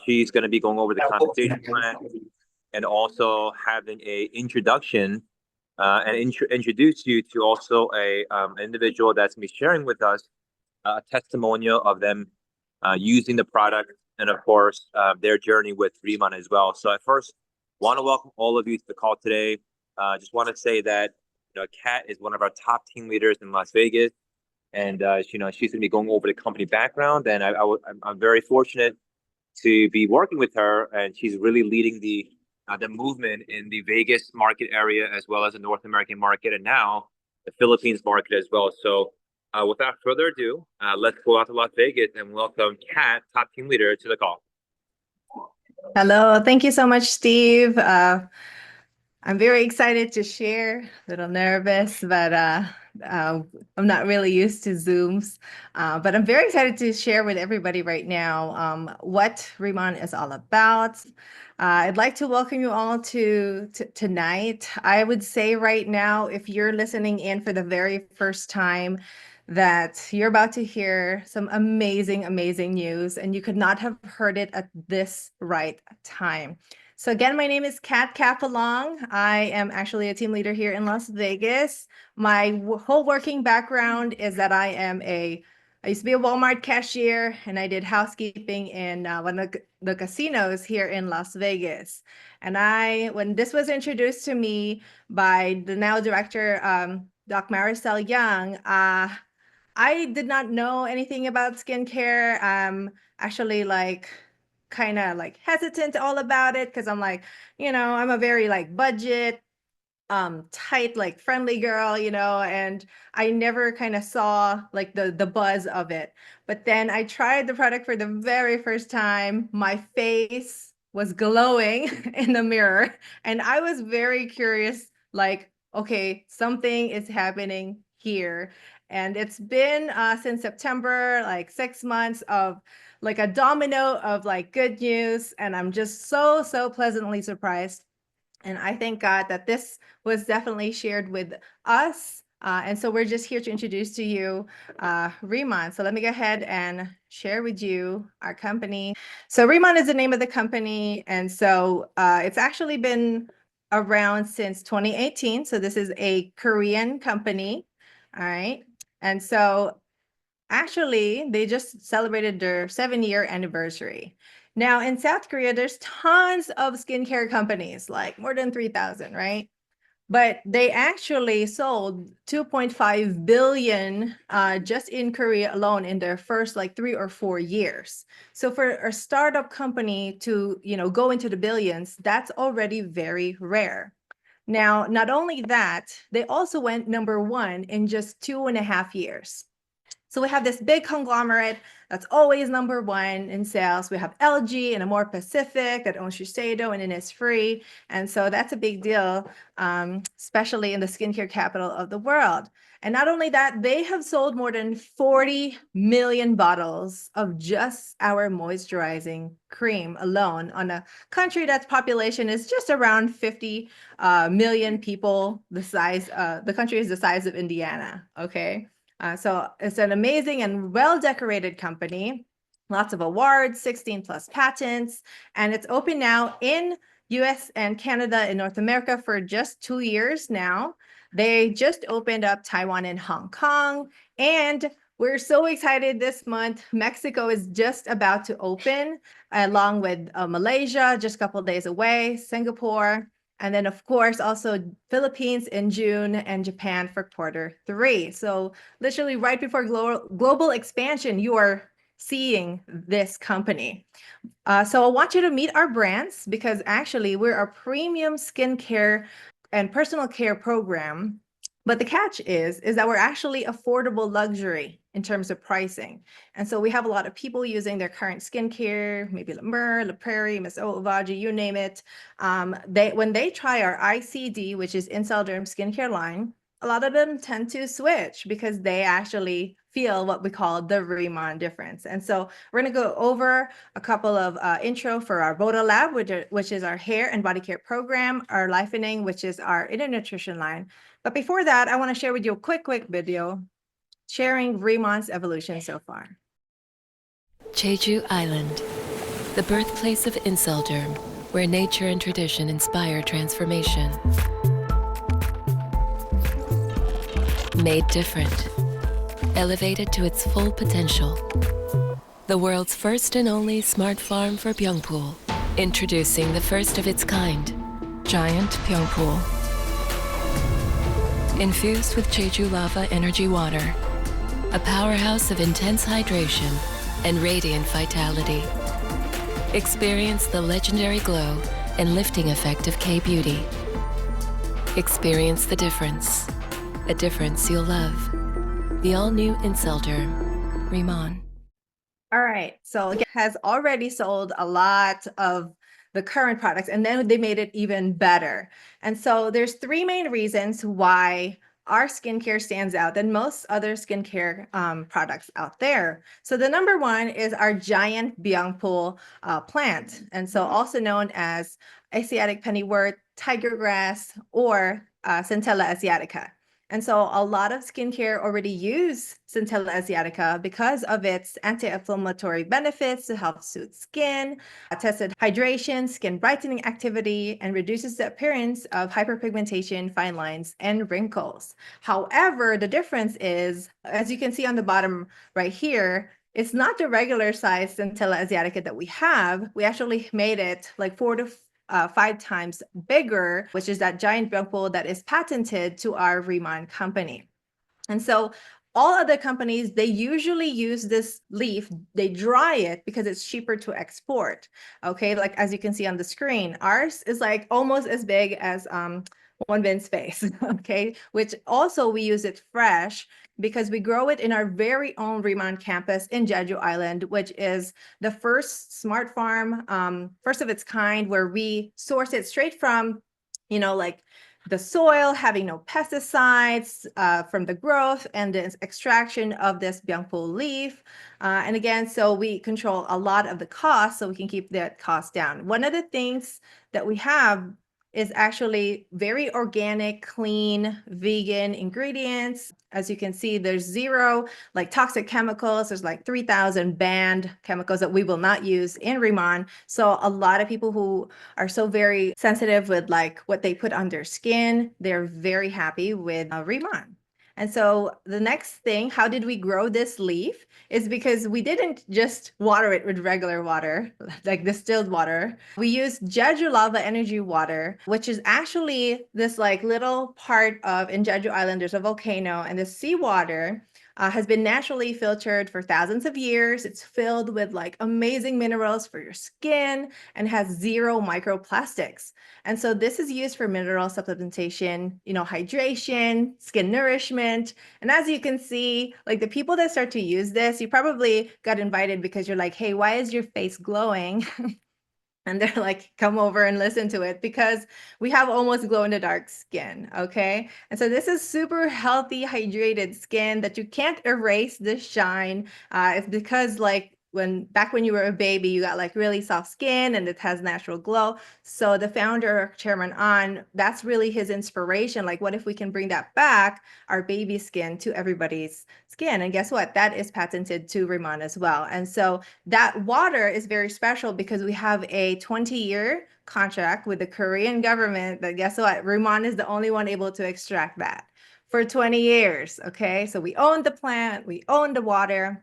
she's going to be going over the compensation plan and also having a introduction and introduce you to also a individual that's going to be sharing with us a testimonial of them using the product and of course their journey with Riman as well. So I first want to welcome all of you to the call today. Just want to say that Kat is one of our top team leaders in Las Vegas, and she's going to be going over the company background, and I'm very fortunate to be working with her, and she's really leading the movement in the Vegas market area as well as the North American market, and now the Philippines market as well. So without further ado, let's go out to Las Vegas and welcome Kat, top team leader, to the call. Hello, thank you so much, Steve. I'm very excited to share, a little nervous, but I'm not really used to Zooms. But I'm very excited to share with everybody right now what Riman is all about. I'd like to welcome you all to tonight. I would say right now, if you're listening in for the very first time, that you're about to hear some amazing, amazing news, and you could not have heard it at this right time. So again, my name is Kat Capalong. I am actually a team leader here in Las Vegas. My whole working background is that I used to be a Walmart cashier, and I did housekeeping in one of the casinos here in Las Vegas. And when this was introduced to me by the now director, Doc Maricel Young, I did not know anything about skincare. Actually, kind of hesitant all about it because I'm I'm a very budget, tight, friendly girl, and I never kind of saw the buzz of it. But then I tried the product for the very first time. My face was glowing in the mirror, and I was very curious, okay, something is happening here. And it's been since September, 6 months of a domino of good news. And I'm just so pleasantly surprised. And I thank God that this was definitely shared with us. And so we're just here to introduce to you Riman. So let me go ahead and share with you our company. So Riman is the name of the company. And so it's actually been around since 2018. So this is a Korean company. All right. And so actually, they just celebrated their 7-year anniversary. Now, in South Korea, there's tons of skincare companies, more than 3,000, right? But they actually sold 2.5 billion just in Korea alone in their first 3 or 4 years. So for a startup company to go into the billions, that's already very rare. Now, not only that, they also went #1 in just 2.5 years. So we have this big conglomerate that's always #1 in sales. We have LG and Amore Pacific that owns Shiseido and Innisfree. And so that's a big deal, especially in the skincare capital of the world. And not only that, they have sold more than 40 million bottles of just our moisturizing cream alone on a country that's population is just around 50 million people. The country is the size of Indiana, okay? So it's an amazing and well-decorated company, lots of awards, 16 plus patents, and it's open now in US and Canada and North America for just 2 years now. They just opened up Taiwan and Hong Kong, and we're so excited this month. Mexico is just about to open, along with Malaysia, just a couple of days away, Singapore, and then, of course, also Philippines in June and Japan for Q3. So literally right before global expansion, you are seeing this company. So I want you to meet our brands because actually we're a premium skincare and personal care program. But the catch is that we're actually affordable luxury in terms of pricing. And so we have a lot of people using their current skincare, maybe La Mer, La Prairie, Miss Obagi, you name it. When they try our ICD, which is Incel Derm skincare line, a lot of them tend to switch because they actually feel what we call the Riman difference. And so we're going to go over a couple of intro for our Voda Lab, which is our hair and body care program, our Lifening, which is our inner nutrition line. But before that, I want to share with you a quick video sharing Riman's evolution so far. Jeju Island, the birthplace of Inselderm, where nature and tradition inspire transformation. Made different, elevated to its full potential. The world's first and only smart farm for Pyeongpool. Introducing the first of its kind, Giant Pyeongpool. Infused with Jeju Lava Energy Water, a powerhouse of intense hydration and radiant vitality. Experience the legendary glow and lifting effect of K-Beauty. Experience the difference, a difference you'll love. The all-new Inselderm, Riman. All right, so it has already sold a lot of the current products, and then they made it even better. And so there's three main reasons why our skincare stands out than most other skincare products out there. So the number one is our giant Pyeongpool plant, and so also known as Asiatic pennywort, tiger grass, or Centella asiatica. And so a lot of skincare already use Centella asiatica because of its anti-inflammatory benefits to help soothe skin, tested hydration, skin brightening activity, and reduces the appearance of hyperpigmentation, fine lines, and wrinkles. However, the difference is, as you can see on the bottom right here, it's not the regular size Centella asiatica that we have. We actually made it like 4 to 5 times bigger, which is that giant Pyeongpool that is patented to our Riman company. And so all other companies, they usually use this leaf, they dry it because it's cheaper to export. Okay, like as you can see on the screen, ours is like almost as big as one Vin's face, okay, which also we use it fresh because we grow it in our very own Riman campus in Jeju Island, which is the first smart farm, first of its kind, where we source it straight from, like the soil, having no pesticides from the growth and the extraction of this Pyeongpool leaf. And again, so we control a lot of the cost so we can keep that cost down. One of the things that we have is actually very organic, clean, vegan ingredients. As you can see, there's zero like toxic chemicals. There's like 3,000 banned chemicals that we will not use in Riman. So a lot of people who are so very sensitive with like what they put on their skin, they're very happy with Riman. And so the next thing, how did we grow this leaf? Is because we didn't just water it with regular water, like distilled water. We used Jeju Lava Energy Water, which is actually this like little part of, in Jeju Island, there's a volcano, and the seawater has been naturally filtered for thousands of years. It's filled with like amazing minerals for your skin and has zero microplastics. And so this is used for mineral supplementation, hydration, skin nourishment. And as you can see, like the people that start to use this, you probably got invited because you're like, hey, why is your face glowing? And they're like, come over and listen to it because we have almost glow in the dark skin, okay? And so this is super healthy, hydrated skin that you can't erase the shine. It's because like back when you were a baby, you got like really soft skin and it has natural glow. So the founder, Chairman An, that's really his inspiration. Like, what if we can bring that back, our baby skin, to everybody's skin? And guess what? That is patented to Riman as well. And so that water is very special because we have a 20-year contract with the Korean government that, guess what? Riman is the only one able to extract that for 20 years, okay? So we own the plant, we own the water.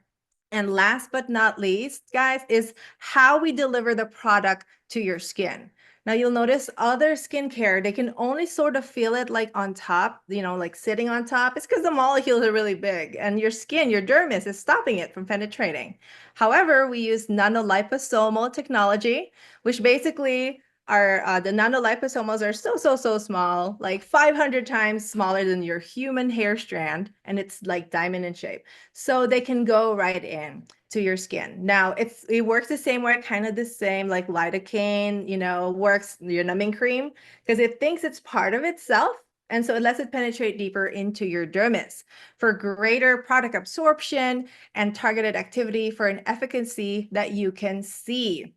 And last but not least, guys, is how we deliver the product to your skin. Now you'll notice other skincare, they can only sort of feel it like on top, like sitting on top. It's because the molecules are really big and your skin, your dermis is stopping it from penetrating. However, we use nanoliposomal technology, which basically are the nanoliposomals are so small, like 500 times smaller than your human hair strand, and it's like diamond in shape. So they can go right in to your skin. Now it works the same way, kind of the same like lidocaine, works your numbing cream, because it thinks it's part of itself. And so it lets it penetrate deeper into your dermis for greater product absorption and targeted activity for an efficacy that you can see.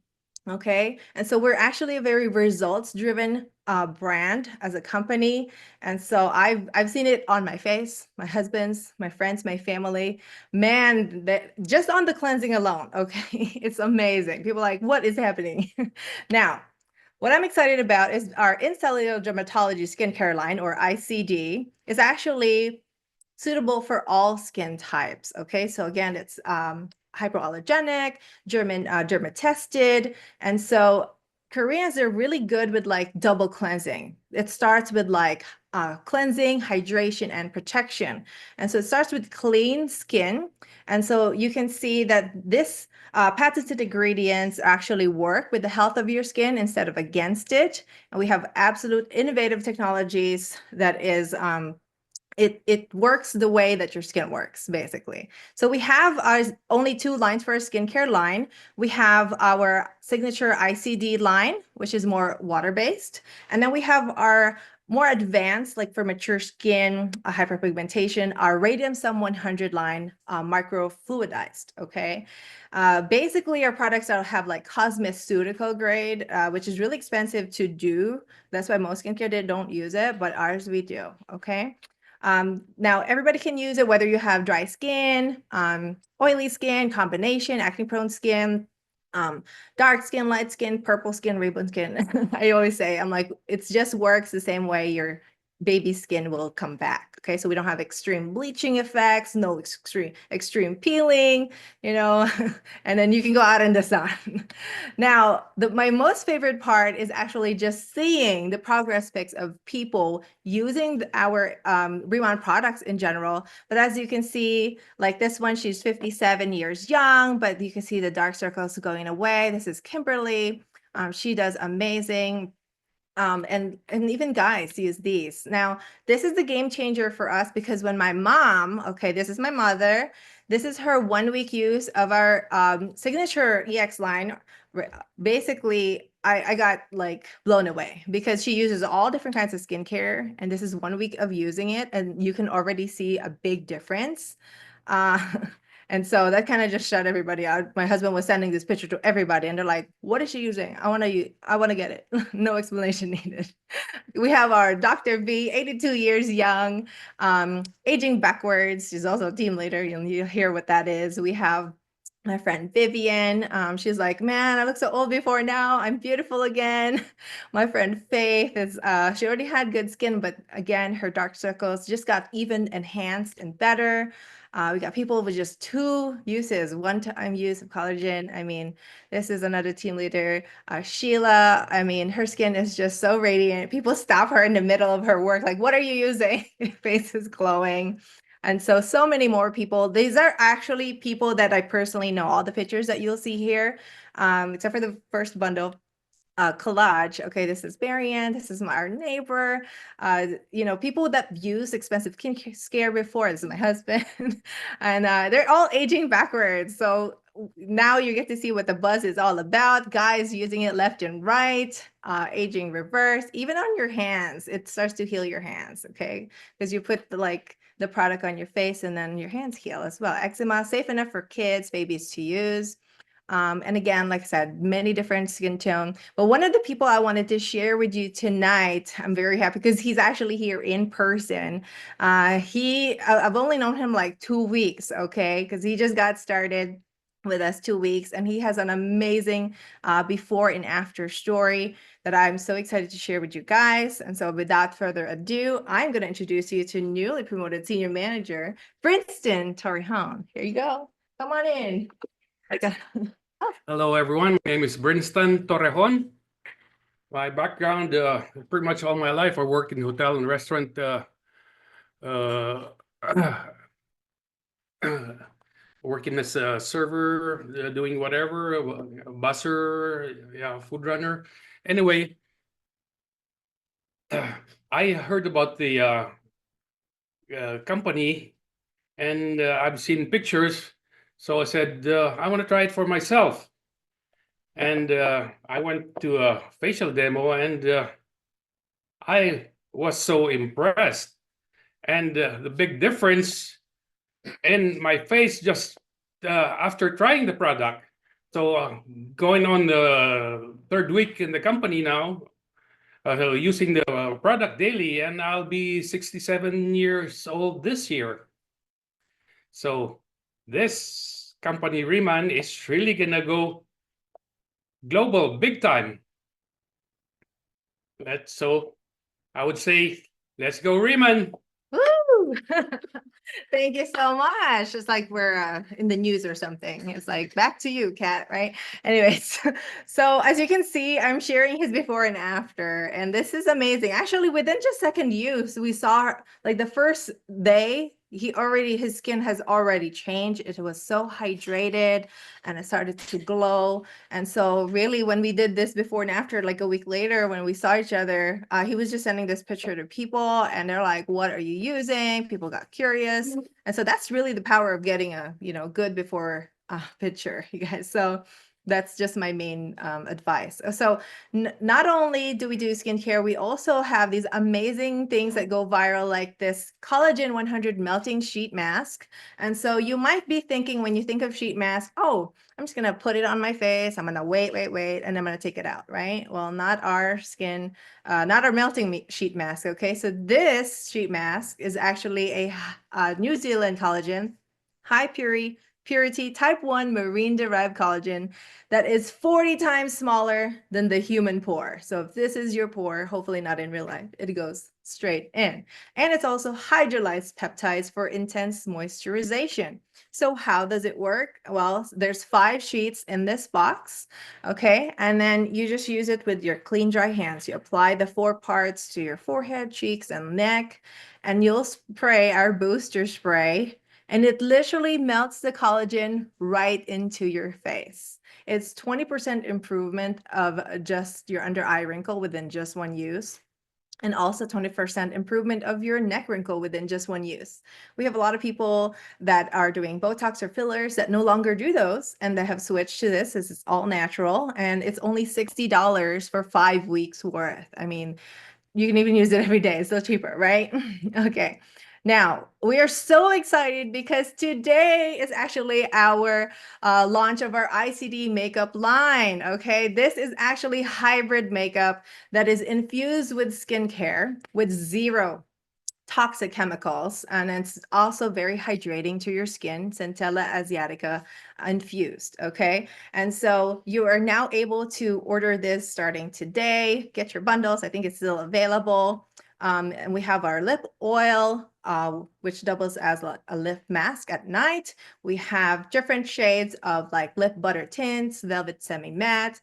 Okay. And so we're actually a very results-driven brand as a company. And so I've seen it on my face, my husband's, my friends, my family. Man, that just on the cleansing alone, okay, it's amazing. People are like, what is happening? Now, what I'm excited about is our Incellular Dermatology Skincare line, or ICD, is actually suitable for all skin types. Okay, so again, it's hypoallergenic, derma tested, and so Koreans are really good with like double cleansing. It starts with like cleansing, hydration, and protection. And so it starts with clean skin. And so you can see that this patented ingredients actually work with the health of your skin instead of against it. And we have absolute innovative technologies that is it works the way that your skin works, basically. So we have only two lines for our skincare line. We have our signature ICD line, which is more water-based. And then we have our more advanced, like for mature skin, hyperpigmentation, our Radium Sum 100 line, microfluidized, okay? Basically, our products have like cosmeceutical grade, which is really expensive to do. That's why most skincare don't use it, but ours we do, okay? Now, everybody can use it, whether you have dry skin, oily skin, combination, acne-prone skin, dark skin, light skin, purple skin, rainbow skin. I always say, I'm like, it just works the same way your baby skin will come back. Okay, so we don't have extreme bleaching effects, no extreme peeling, you know, and then you can go out in the sun. Now, my most favorite part is actually just seeing the progress pics of people using our Riman products in general. But as you can see, like this one, she's 57 years young, but you can see the dark circles going away. This is Kimberly. She does amazing. And even guys use these. Now, this is the game changer for us because when my mom, okay, this is my mother, this is her 1 week use of our signature EX line. Basically, I got like blown away because she uses all different kinds of skincare, and this is 1 week of using it, and you can already see a big difference. And so that kind of just shut everybody out. My husband was sending this picture to everybody, and they're like, "What is she using? I want to get it." No explanation needed. We have our Dr. V, 82 years young, aging backwards. She's also a team leader. You'll hear what that is. We have my friend Vivian. She's like, "Man, I look so old before now. I'm beautiful again." My friend Faith is she already had good skin, but again, her dark circles just got even enhanced and better. We got people with just 2 uses, one-time use of collagen. I mean, this is another team leader, Sheila. I mean, her skin is just so radiant. People stop her in the middle of her work, like, "What are you using?" Her face is glowing. And so many more people. These are actually people that I personally know. All the pictures that you'll see here, except for the first bundle. Collage. Okay, this is Marianne. This is our neighbor. You know, people that use expensive skincare before. This is my husband, and they're all aging backwards. So now you get to see what the buzz is all about. Guys using it left and right, aging reverse, even on your hands. It starts to heal your hands. Okay, because you put the product on your face, and then your hands heal as well. Eczema, safe enough for kids, babies to use. And again, like I said, many different skin tone. But one of the people I wanted to share with you tonight, I'm very happy because he's actually here in person. I've only known him like 2 weeks, okay? Because he just got started with us 2 weeks, and he has an amazing before and after story that I'm so excited to share with you guys. And so without further ado, I'm going to introduce you to newly promoted senior manager, Brinstan Torrejon. Here you go. Come on in. Hello, everyone. My name is Brinstan Torrejon. My background, pretty much all my life, I worked in hotel and restaurant, working as a server, doing whatever, a busser, yeah, food runner. Anyway, I heard about the company, and I've seen pictures. So I said, I want to try it for myself. And I went to a facial demo, and I was so impressed. And the big difference in my face just after trying the product, So going on the third week in the company now, using the product daily, and I'll be 67 years old this year. So this company, Riman, is really gonna go global big time. So I would say, let's go, Riman. Woo! Thank you so much. It's like we're in the news or something. It's like back to you, Kat, right? Anyways, so as you can see, I'm sharing his before and after, and this is amazing. Actually, within just second use, we saw like the first day, his skin has already changed. It was so hydrated and it started to glow. And so really when we did this before and after, like a week later, when we saw each other, he was just sending this picture to people and they're like, what are you using? People got curious. And so that's really the power of getting a, good before picture, you guys. So that's just my main advice. So not only do we do skincare, we also have these amazing things that go viral, like this collagen 100 melting sheet mask. And so you might be thinking, when you think of sheet mask, oh, I'm just gonna put it on my face, I'm gonna wait, and I'm gonna take it out, right? Well, not our skin, not our melting sheet mask, okay? So this sheet mask is actually a New Zealand collagen, high purity type 1 marine derived collagen that is 40 times smaller than the human pore. So if this is your pore, hopefully not in real life, it goes straight in. And it's also hydrolyzed peptides for intense moisturization. So how does it work? Well, there's 5 sheets in this box, okay? And then you just use it with your clean, dry hands. You apply the 4 parts to your forehead, cheeks, and neck, and you'll spray our booster spray, and it literally melts the collagen right into your face. It's 20% improvement of just your under eye wrinkle within just 1 use. And also 20% improvement of your neck wrinkle within just 1 use. We have a lot of people that are doing Botox or fillers that no longer do those, and they have switched to this. This is all natural, and it's only $60 for 5 weeks worth. I mean, you can even use it every day. It's still cheaper, right? Okay. Now, we are so excited because today is actually our launch of our ICD makeup line, okay? This is actually hybrid makeup that is infused with skincare with 0 toxic chemicals, and it's also very hydrating to your skin, Centella asiatica infused, okay? And so you are now able to order this starting today, get your bundles. I think it's still available. And we have our lip oil, which doubles as a lip mask at night. We have different shades of like lip butter tints, velvet semi-matte,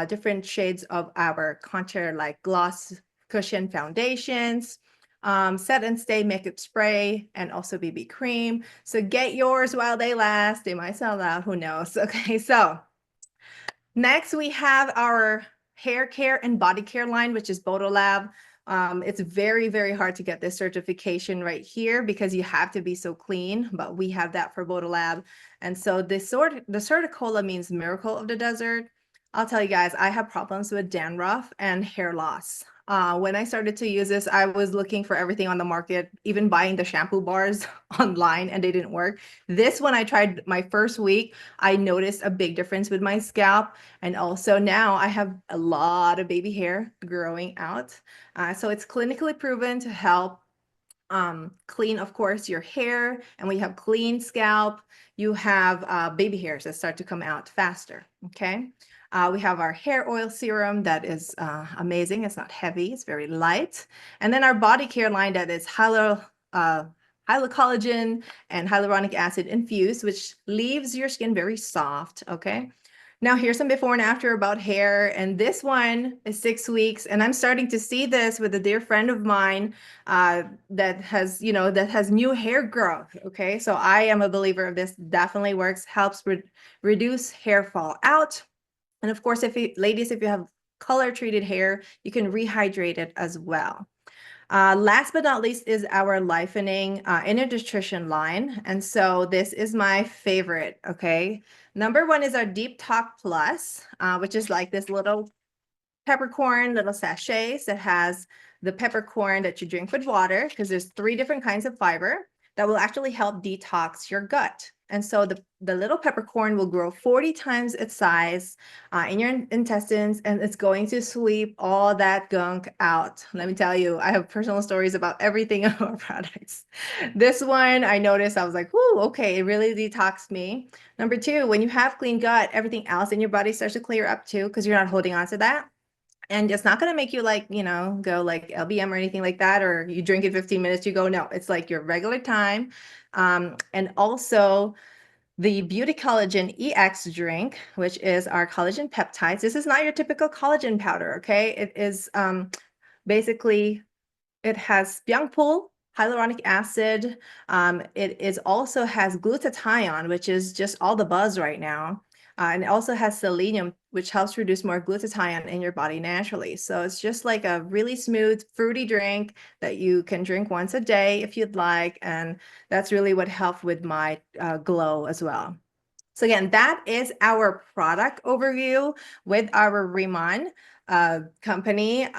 different shades of our contour like gloss cushion foundations, set and stay makeup spray, and also BB cream. So get yours while they last. They might sell out, who knows? Okay, so next we have our hair care and body care line, which is Bodolab. It's very, very hard to get this certification right here because you have to be so clean, but we have that for Bodolab. And so the Certicola means miracle of the desert. I'll tell you guys, I have problems with dandruff and hair loss. When I started to use this, I was looking for everything on the market, even buying the shampoo bars online, and they didn't work. This one I tried my first week, I noticed a big difference with my scalp. And also now I have a lot of baby hair growing out. So it's clinically proven to help clean, of course, your hair, and we have clean scalp. You have baby hairs that start to come out faster, okay? We have our hair oil serum that is amazing. It's not heavy, it's very light. And then our body care line that is hyalocollagen and hyaluronic acid infused, which leaves your skin very soft, okay? Now here's some before and after about hair, and this one is 6 weeks, and I'm starting to see this with a dear friend of mine that has new hair growth, okay? So I am a believer of this, definitely works, helps reduce hair fall out. And of course, ladies, if you have color treated hair, you can rehydrate it as well. Last but not least is our Lifening Inner Nutrition line. And so this is my favorite, okay? Number 1 is our Deep Talk Plus, which is like this little peppercorn, little sachets that has the peppercorn that you drink with water, because there's 3 different kinds of fiber that will actually help detox your gut. And so the little peppercorn will grow 40 times its size in your intestines, and it's going to sweep all that gunk out. Let me tell you, I have personal stories about everything of our products. This one, I noticed, I was like, whoo, okay, it really detoxed me. Number two, when you have clean gut, everything else in your body starts to clear up too, because you're not holding on to that. And it's not going to make you like, go like LBM or anything like that, or you drink it 15 minutes, you go, no, it's like your regular time. And also the Beauty Collagen EX drink, which is our collagen peptides. This is not your typical collagen powder, okay? It is basically, it has byungpul, hyaluronic acid. It is also has glutathione, which is just all the buzz right now. And it also has selenium, which helps produce more glutathione in your body naturally. So it's just like a really smooth, fruity drink that you can drink once a day if you'd like. And that's really what helped with my glow as well. So again, that is our product overview with our Riman company.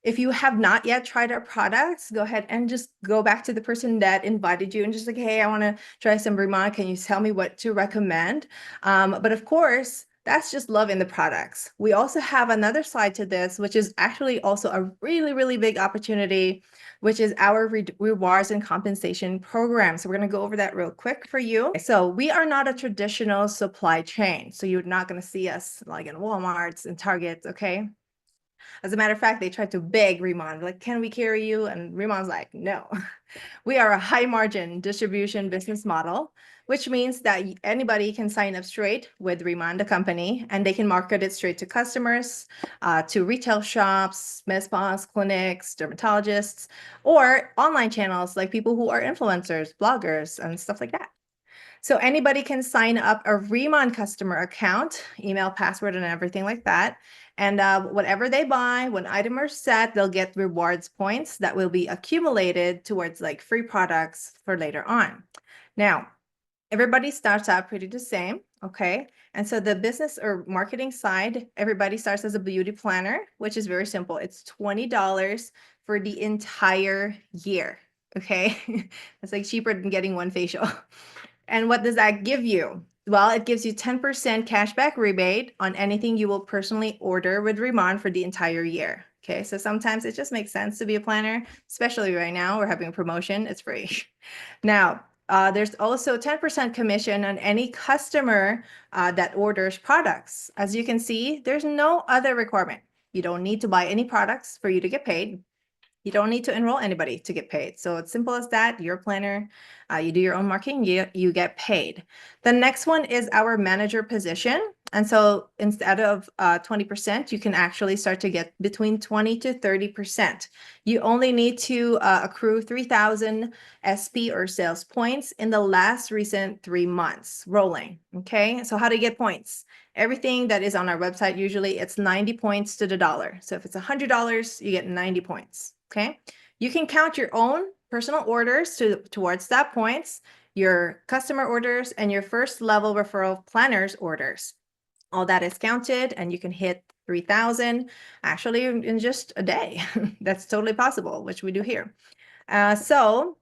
If you have not yet tried our products, go ahead and just go back to the person that invited you and just like, hey, I want to try some Riman. Can you tell me what to recommend? But of course, that's just loving the products. We also have another side to this, which is actually also a really, really big opportunity, which is our rewards and compensation program. So we're going to go over that real quick for you. So we are not a traditional supply chain. So you're not going to see us like in Walmarts and Targets, okay? As a matter of fact, they tried to beg Riman, like, can we carry you? And Riman's like, no. We are a high margin distribution business model, which means that anybody can sign up straight with Riman, the company, and they can market it straight to customers, to retail shops, med spas, clinics, dermatologists, or online channels like people who are influencers, bloggers, and stuff like that. So anybody can sign up a Riman customer account, email, password, and everything like that. And whatever they buy, when items are set, they'll get rewards points that will be accumulated towards like free products for later on. Now, everybody starts out pretty the same, okay? And so the business or marketing side, everybody starts as a beauty planner, which is very simple. It's $20 for the entire year, okay? It's like cheaper than getting one facial. And what does that give you? Well, it gives you 10% cashback rebate on anything you will personally order with Riman for the entire year. Okay, so sometimes it just makes sense to be a planner, especially right now. We're having a promotion, it's free. Now, there's also 10% commission on any customer that orders products. As you can see, there's no other requirement. You don't need to buy any products for you to get paid. You don't need to enroll anybody to get paid. So it's simple as that. You're a planner, you do your own marketing, you get paid. The next one is our manager position. And so instead of 20%, you can actually start to get between 20 to 30%. You only need to accrue 3,000 SP or sales points in the last recent 3 months rolling. Okay, so how to get points? Everything that is on our website, usually it's 90 points to the dollar. So if it's $100, you get 90 points. Okay, you can count your own personal orders towards that points, your customer orders, and your first level referral planners orders. All that is counted, and you can hit 3,000 actually in just a day. That's totally possible, which we do here. So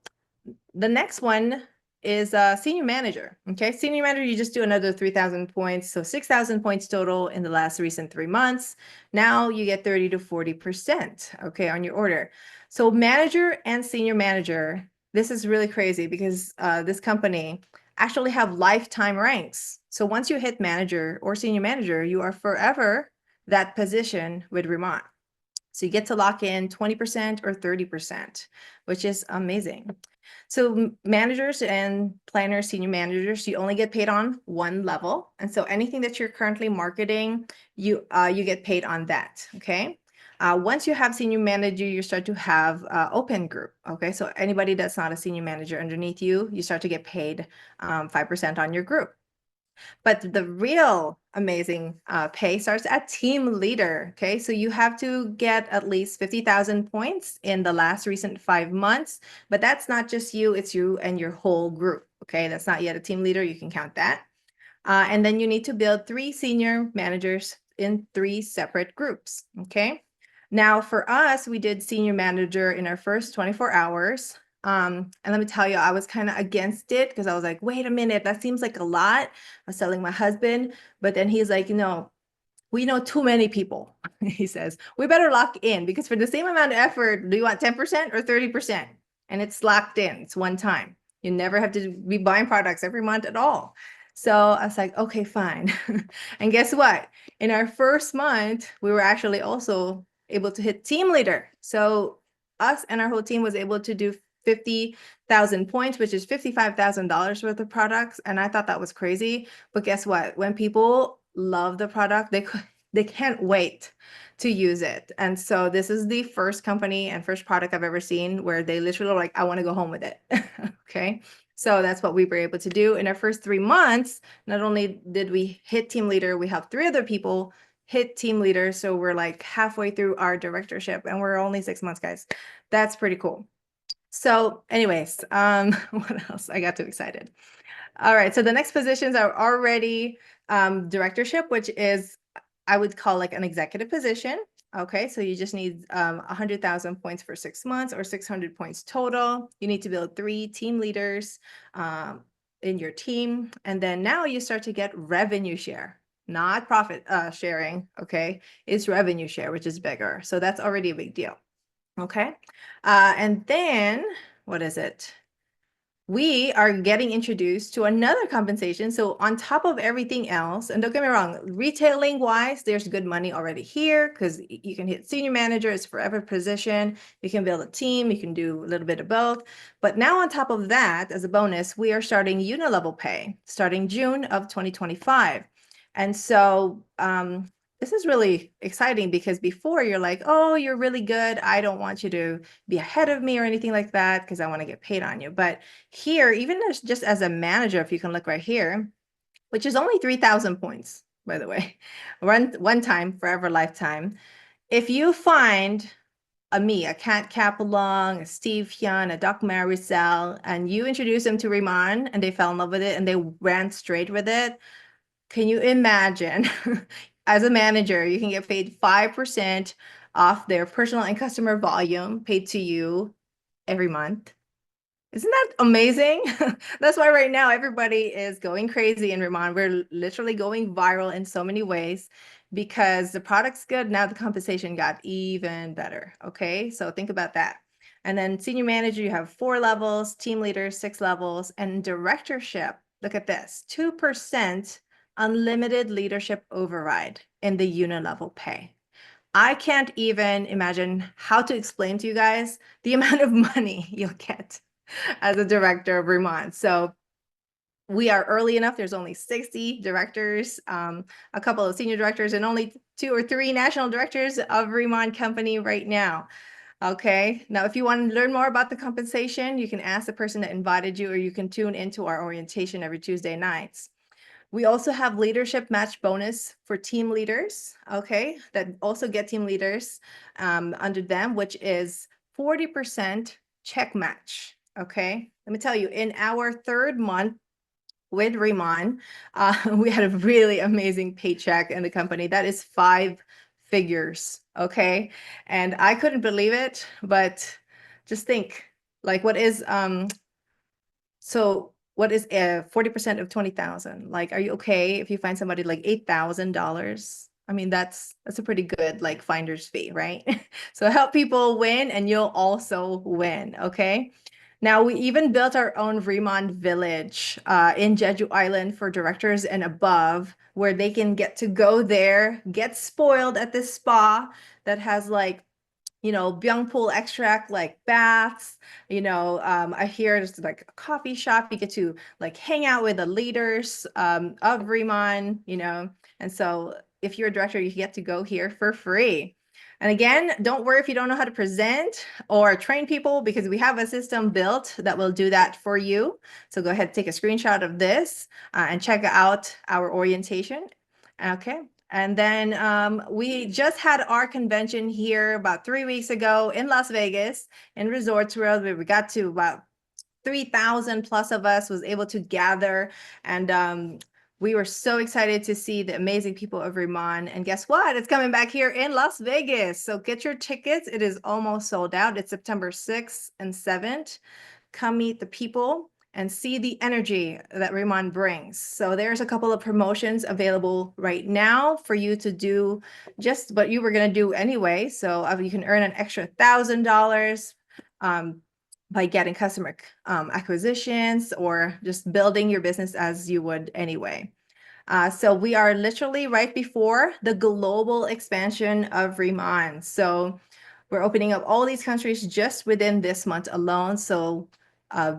the next one is senior manager. Okay, senior manager, you just do another 3,000 points, so 6,000 points total in the last recent 3 months. Now you get 30 to 40%, okay, on your order. So manager and senior manager, this is really crazy because this company actually have lifetime ranks. So once you hit manager or senior manager, you are forever that position with Riman. So you get to lock in 20% or 30%, which is amazing. So managers and planners, senior managers, you only get paid on one level. And so anything that you're currently marketing, you get paid on that, okay? Once you have senior manager, you start to have open group, okay? So anybody that's not a senior manager underneath you, you start to get paid 5% on your group. But the real amazing pay starts at team leader, okay? So you have to get at least 50,000 points in the last recent 5 months, but that's not just you, it's you and your whole group, okay? That's not yet a team leader, you can count that. And then you need to build 3 senior managers in 3 separate groups, okay? Now for us, we did senior manager in our first 24 hours. And let me tell you, I was kind of against it because I was like, wait a minute, that seems like a lot. I was telling my husband, but then he's like, we know too many people. He says, we better lock in because for the same amount of effort, do you want 10% or 30%? And it's locked in. It's one time. You never have to be buying products every month at all. So I was like, okay, fine. And guess what? In our first month, we were actually also able to hit team leader. So us and our whole team was able to do 50,000 points, which is $55,000 worth of products. And I thought that was crazy. But guess what? When people love the product, they can't wait to use it. And so this is the first company and first product I've ever seen where they literally are like, I want to go home with it. Okay. So that's what we were able to do in our first 3 months. Not only did we hit team leader, we helped 3 other people hit team leader. So we're like halfway through our directorship and we're only 6 months, guys. That's pretty cool. So anyways, what else? I got too excited. All right. So the next positions are already directorship, which is, I would call like an executive position. Okay. So you just need 100,000 points for 6 months or 600 points total. You need to build 3 team leaders in your team. And then now you start to get revenue share, not profit sharing. Okay. It's revenue share, which is bigger. So that's already a big deal. Okay. And then what is it? We are getting introduced to another compensation. So on top of everything else, and don't get me wrong, retailing wise, there's good money already here because you can hit senior manager, it's forever position. You can build a team, you can do a little bit of both. But now on top of that, as a bonus, we are starting unilevel pay starting June of 2025. And so this is really exciting because before you're like, oh, you're really good. I don't want you to be ahead of me or anything like that because I want to get paid on you. But here, even as just as a manager, if you can look right here, which is only 3,000 points, by the way, one time, forever, lifetime. If you find a KatC along, a SteveH, a Doc Maricel, and you introduce them to Riman and they fell in love with it and they ran straight with it, can you imagine as a manager, you can get paid 5% off their personal and customer volume paid to you every month? Isn't that amazing? That's why right now everybody is going crazy in Riman. We're literally going viral in so many ways because the product's good. Now the compensation got even better. Okay, so think about that. And then senior manager, you have 4 levels, team leader, 6 levels, and directorship. Look at this, 2% unlimited leadership override in the unilevel pay. I can't even imagine how to explain to you guys the amount of money you'll get as a director of Riman. So we are early enough. There's only 60 directors, a couple of senior directors, and only 2 or 3 national directors of Riman company right now. Okay. Now, if you want to learn more about the compensation, you can ask the person that invited you, or you can tune into our orientation every Tuesday nights. We also have leadership match bonus for team leaders, okay, that also get team leaders under them, which is 40% check match, okay? Let me tell you, in our 3rd month with Riman, we had a really amazing paycheck in the company. That is 5 figures, okay? And I couldn't believe it, but just think, like, what is 40% of 20,000? Like, are you okay if you find somebody like $8,000? I mean, that's a pretty good like finder's fee, right? So help people win and you'll also win, okay? Now, we even built our own Riman village in Jeju Island for directors and above, where they can get to go there, get spoiled at this spa that has like, byung pool extract, like baths, I hear it's like a coffee shop. You get to like hang out with the leaders of Riman, and so if you're a director, you get to go here for free. And again, don't worry if you don't know how to present or train people, because we have a system built that will do that for you. So go ahead, take a screenshot of this and check out our orientation. Okay. And then we just had our convention here about 3 weeks ago in Las Vegas in Resorts World, where we got to about 3,000 plus of us was able to gather. And we were so excited to see the amazing people of Riman. And guess what? It's coming back here in Las Vegas. So get your tickets. It is almost sold out. It's September 6th and 7th. Come meet the people and see the energy that Riman brings. So there's a couple of promotions available right now for you to do just what you were going to do anyway. So you can earn an extra $1,000 by getting customer acquisitions or just building your business as you would anyway. So we are literally right before the global expansion of Riman. So we're opening up all these countries just within this month alone. So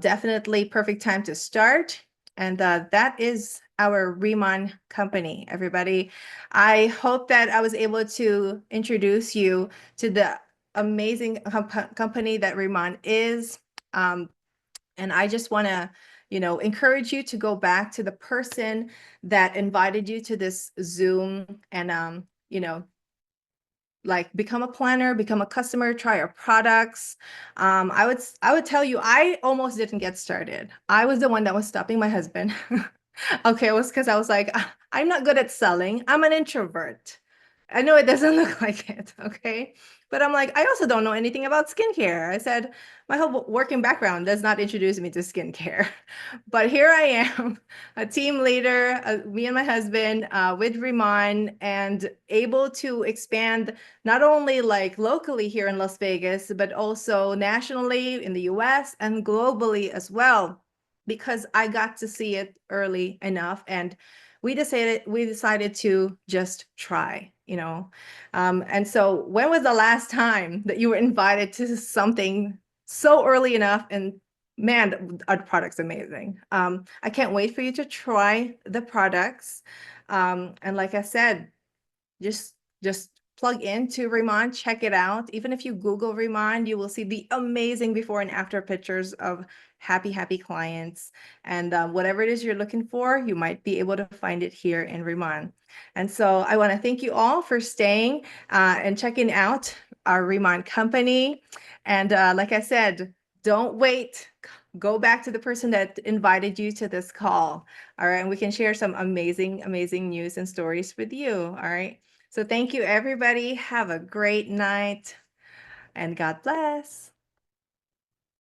definitely perfect time to start. And that is our Riman company, everybody. I hope that I was able to introduce you to the amazing company that Riman is. And I just want to, encourage you to go back to the person that invited you to this Zoom and, like become a planner, become a customer, try our products. I would tell you, I almost didn't get started. I was the one that was stopping my husband. Okay, it was because I was like, I'm not good at selling. I'm an introvert. I know it doesn't look like it, okay? But I'm like, I also don't know anything about skincare. I said, my whole working background does not introduce me to skincare. But here I am, a team leader, me and my husband with Riman, and able to expand not only like locally here in Las Vegas, but also nationally in the US and globally as well, because I got to see it early enough. And we decided to just try, and so when was the last time that you were invited to something so early enough? And man, our product's amazing. I can't wait for you to try the products. And like I said, just plug into Riman, check it out. Even if you Google Riman, you will see the amazing before and after pictures of happy clients. And whatever it is you're looking for, you might be able to find it here in Riman. And so I want to thank you all for staying and checking out our Riman company. And like I said, don't wait. Go back to the person that invited you to this call. All right. And we can share some amazing news and stories with you. All right. So thank you, everybody. Have a great night and God bless.